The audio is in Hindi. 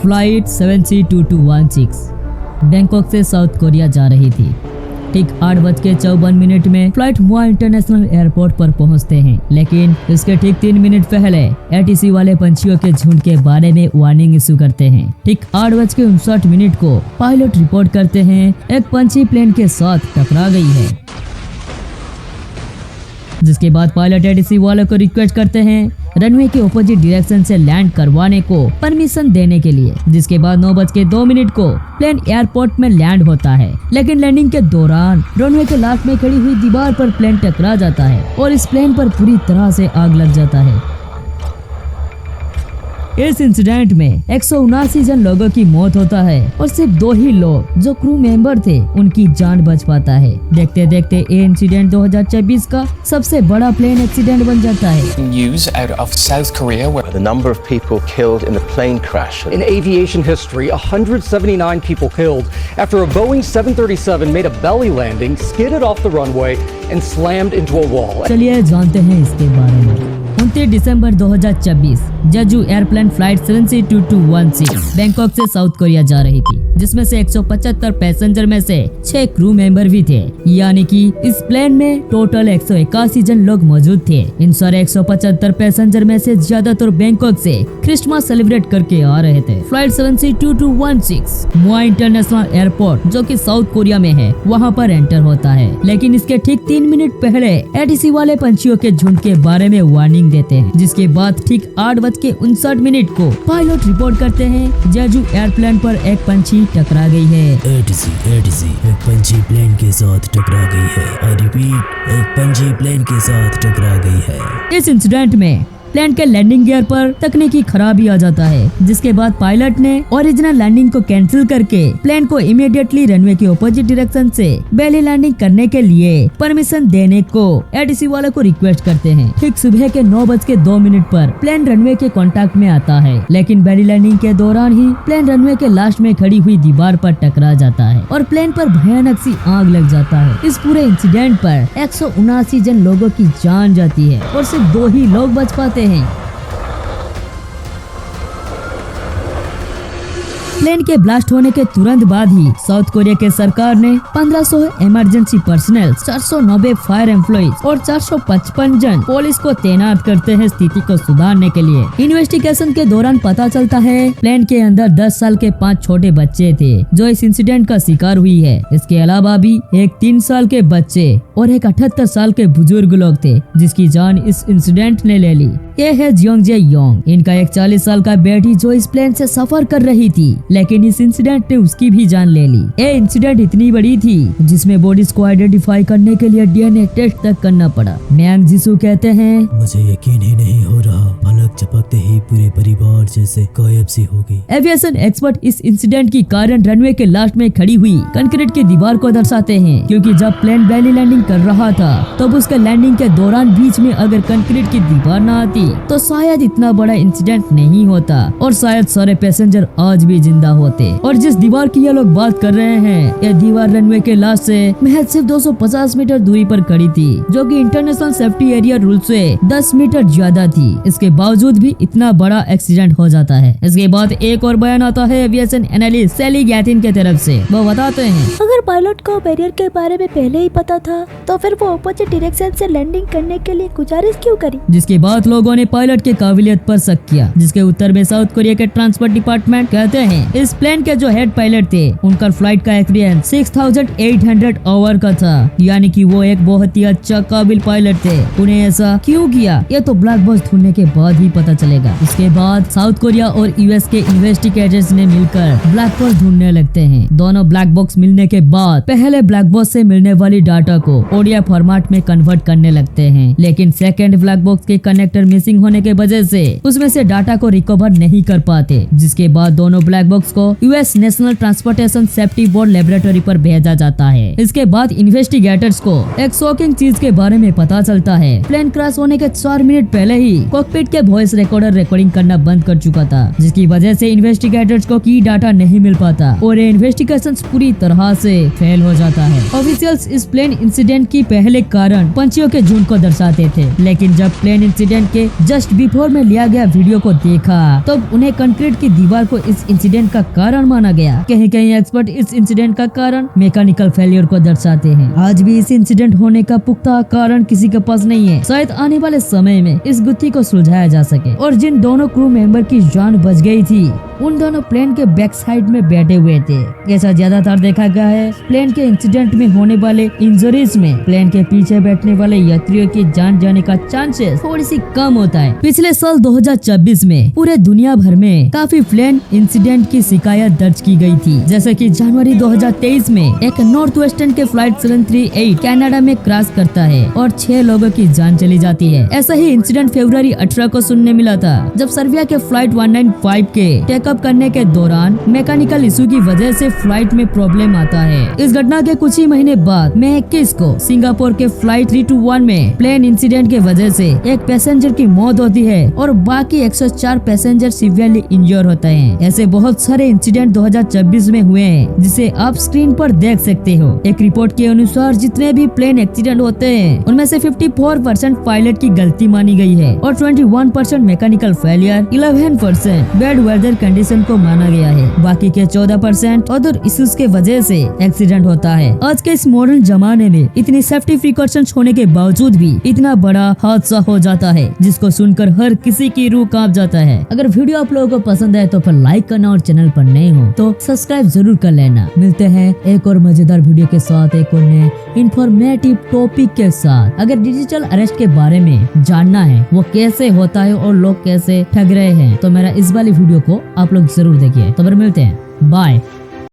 फ्लाइट 7C2216 बैंकॉक से साउथ कोरिया जा रही थी। ठीक 8:54 में फ्लाइट मुआ इंटरनेशनल एयरपोर्ट पर पहुंचते हैं, लेकिन इसके ठीक 3 मिनट पहले एटीसी वाले पंछियों के झुंड के बारे में वार्निंग इशू करते हैं। ठीक 8:59 को पायलट रिपोर्ट करते हैं एक पंछी प्लेन के साथ टकरा गई है, जिसके बाद पायलट एटीसी वालों को रिक्वेस्ट करते हैं रनवे के ऑपोजिट डायरेक्शन से लैंड करवाने को परमिशन देने के लिए। जिसके बाद 9:02 को प्लेन एयरपोर्ट में लैंड होता है, लेकिन लैंडिंग के दौरान रनवे के लास्ट में खड़ी हुई दीवार पर प्लेन टकरा जाता है और इस प्लेन पर पूरी तरह से आग लग जाता है। इस इंसिडेंट में 179 जन लोगों की मौत होता है और सिर्फ 2 ही लोग जो क्रू मेंबर थे उनकी जान बच पाता है। देखते देखते ये इंसिडेंट 2024 का सबसे बड़ा प्लेन एक्सीडेंट बन जाता है। News out of South Korea where The number of people killed in the plane crash. In aviation history, 179 people killed after a Boeing 737 made a belly landing, skidded off the runway and slammed into a wall. चलिए जानते हैं इसके बारे में। 29 दिसंबर 2024 जेजू एयरप्लेन फ्लाइट 7C2216 बैंकॉक से साउथ कोरिया जा रही थी, जिसमें से 175 पैसेंजर में से 6 क्रू मेंबर भी थे, यानी कि इस प्लेन में टोटल 181 जन लोग मौजूद थे। इन सारे 175 पैसेंजर में से ज्यादातर बैंकॉक से क्रिसमस सेलिब्रेट करके आ रहे थे। फ्लाइट 7C2216 मुआ इंटरनेशनल एयरपोर्ट जो कि साउथ कोरिया में है वहाँ पर एंटर होता है, लेकिन इसके ठीक 3 मिनट पहले एटीसी वाले पंछियों के झुंड के बारे में वार्निंग देते हैं। जिसके बाद ठीक 8:59 को पायलट रिपोर्ट करते हैं जेजू एयरप्लेन पर एक पंछी टकरा गई है। एटीसी एक पंछी प्लेन के साथ टकरा गई है। आई रिपीट, एक पंछी प्लेन के साथ टकरा गई है। इस इंसिडेंट में प्लेन के लैंडिंग गियर पर तकनीकी खराबी आ जाता है, जिसके बाद पायलट ने ओरिजिनल लैंडिंग को कैंसिल करके प्लेन को इमीडिएटली रनवे के ऑपोजिट डायरेक्शन से बेली लैंडिंग करने के लिए परमिशन देने को एटीसी वालों को रिक्वेस्ट करते हैं। ठीक सुबह के 9:02 पर प्लेन रनवे के कांटेक्ट में आता है, लेकिन बेली लैंडिंग के दौरान ही प्लेन रनवे के लास्ट में खड़ी हुई दीवार पर टकरा जाता है और प्लेन पर भयानक सी आग लग जाता है। इस पूरे इंसिडेंट पर 179 जन लोगों की जान जाती है और सिर्फ 2 ही लोग बच पाते हैं। प्लेन के ब्लास्ट होने के तुरंत बाद ही साउथ कोरिया के सरकार ने 1500 इमरजेंसी पर्सनल, 490 फायर एम्प्लॉइज और 455 जन पुलिस को तैनात करते हैं स्थिति को सुधारने के लिए। इन्वेस्टिगेशन के दौरान पता चलता है प्लेन के अंदर 10 साल के 5 छोटे बच्चे थे जो इस इंसिडेंट का शिकार हुई है। इसके अलावा भी एक 3 साल के बच्चे और एक 78 साल के बुजुर्ग लोग थे जिसकी जान इस इंसिडेंट ने ले ली। ये है जियोंग जे योंग, इनका एक 40 साल का बेटी जो इस प्लेन से सफर कर रही थी, लेकिन इस इंसिडेंट ने उसकी भी जान ले ली। ये इंसिडेंट इतनी बड़ी थी जिसमें बॉडीज को आइडेंटिफाई करने के लिए डीएनए टेस्ट तक करना पड़ा। मैंग जिसू कहते हैं, मुझे यकीन ही नहीं हो रहा, पलक झपकते ही पूरे परिवार जैसे गायब सी हो गई। एविएशन एक्सपर्ट इस इंसिडेंट की कारण रनवे के लास्ट में खड़ी हुई कंक्रीट की दीवार को दर्शाते हैं, क्योंकि जब प्लेन बेली लैंडिंग कर रहा था तब उसके लैंडिंग के दौरान बीच में अगर कंक्रीट की दीवार न आती तो शायद इतना बड़ा इंसिडेंट नहीं होता और शायद सारे पैसेंजर आज भी जिंदा होते। और जिस दीवार की ये लोग बात कर रहे हैं, यह दीवार रनवे के लास्ट से महज सिर्फ 250 मीटर दूरी पर खड़ी थी, जो कि इंटरनेशनल सेफ्टी एरिया रूल से 10 मीटर ज्यादा थी। इसके बावजूद भी इतना बड़ा एक्सीडेंट हो जाता है। इसके बाद एक और बयान आता है एविएशन एनालिस्ट सैली गैथिन के तरफ से। वो बताते हैं, अगर पायलट को बैरियर के बारे में पहले ही पता था तो फिर वो ऑपोजिट डायरेक्शन से लैंडिंग करने के लिए गुजारिश क्यों करी। जिसके बाद लोगों ने पायलट के काबिलियत पर शक किया, जिसके उत्तर में साउथ कोरिया के ट्रांसपोर्ट डिपार्टमेंट कहते हैं इस प्लेन के जो हेड पायलट थे उनका फ्लाइट का एक्सपीरियंस 6800 आवर का था, यानी कि वो एक बहुत ही अच्छा काबिल पायलट थे। उन्हें ऐसा क्यों किया ये तो ब्लैक बॉक्स ढूंढने के बाद ही पता चलेगा। इसके बाद साउथ कोरिया और यूएस के इन्वेस्टिगेटर्स ने मिलकर ब्लैक बॉक्स ढूंढने लगते हैं। दोनों ब्लैक बॉक्स मिलने के बाद पहले ब्लैक बॉक्स से मिलने वाली डाटा को ओडिया फॉर्मेट में कन्वर्ट करने लगते हैं, लेकिन सेकंड ब्लैक बॉक्स के कनेक्टर मिसिंग होने के वजह से उसमें से डाटा को रिकवर नहीं कर पाते। जिसके बाद दोनों ब्लैक बॉक्स को US national transportation safety board laboratory पर भेजा जाता है। इसके बाद इन्वेस्टिगेटर्स को एक शॉकिंग चीज के बारे में पता चलता है। प्लेन क्रैश होने के 4 मिनट पहले ही कॉकपिट के वॉइस रिकॉर्डर रिकॉर्डिंग करना बंद कर चुका था, जिसकी वजह से इन्वेस्टिगेटर्स को की डाटा नहीं मिल पाता और ये इन्वेस्टिगेशन पूरी तरह से फेल हो जाता है। ऑफिशियल्स इस प्लेन इंसिडेंट की पहले कारण पंछियों के झुंड को दर्शाते थे, लेकिन जब प्लेन इंसिडेंट के जस्ट बिफोर में लिया गया वीडियो को देखा तब उन्हें कंक्रीट की दीवार को इस इंसिडेंट का कारण माना गया। कहीं कहीं एक्सपर्ट इस इंसिडेंट का कारण मैकेनिकल फेलियर को दर्शाते हैं। आज भी इस इंसिडेंट होने का पुख्ता कारण किसी के पास नहीं है। शायद आने वाले समय में इस गुत्थी को सुलझाया जा सके। और जिन दोनों क्रू मेंबर की जान बच गई थी उन दोनों प्लेन के बैक साइड में बैठे हुए थे। ऐसा ज्यादातर देखा गया है प्लेन के इंसिडेंट में होने वाले इंजरीज में प्लेन के पीछे बैठने वाले यात्रियों की जान जाने का चांसेस थोड़ी सी कम होता है। पिछले साल 2026 में पूरे दुनिया भर में काफी प्लेन इंसिडेंट की शिकायत दर्ज की गई थी, जैसे कि जनवरी 2023 में एक नॉर्थ वेस्टर्न के फ्लाइट 738 कनाडा में क्रैश करता है और 6 लोगों की जान चली जाती है। ऐसा ही इंसिडेंट फरवरी 18 को सुनने मिला था, जब सर्बिया के फ्लाइट 195 के टेकअप करने के दौरान मैकेनिकल इशू की वजह से फ्लाइट में प्रॉब्लम आता है। इस घटना के कुछ ही महीने बाद मई 21 को सिंगापुर के फ्लाइट 321 में प्लेन इंसिडेंट के वजह से एक पैसेंजर की मौत होती है और बाकी 104 पैसेंजर सीवियरली इंजर होते हैं। ऐसे बहुत सारे इंसिडेंट 2026 में हुए हैं, जिसे आप स्क्रीन पर देख सकते हो। एक रिपोर्ट के अनुसार जितने भी प्लेन एक्सीडेंट होते हैं उनमें से 54% पायलट की गलती मानी गई है और 21% mechanical failure, 11% bad weather condition को माना गया है। बाकी के 14% अदर इश्यूज के वजह से एक्सीडेंट होता है। आज के इस मॉडर्न जमाने में इतनी सेफ्टी प्रिकॉशंस होने के बावजूद भी इतना बड़ा हादसा हो जाता है, जिसको सुनकर हर किसी की रूह कांप जाता है। अगर वीडियो आप लोगों को पसंद है तो फिर लाइक करना और चैनल पर नए हो तो सब्सक्राइब जरूर कर लेना। मिलते हैं एक और मजेदार वीडियो के साथ, एक और नए इंफॉर्मेटिव टॉपिक के साथ। अगर डिजिटल अरेस्ट के बारे में जानना है वो कैसे होता है और लोग कैसे ठग रहे हैं तो मेरा इस वाली वीडियो को आप लोग जरूर देखिए। तो फिर मिलते हैं, बाय।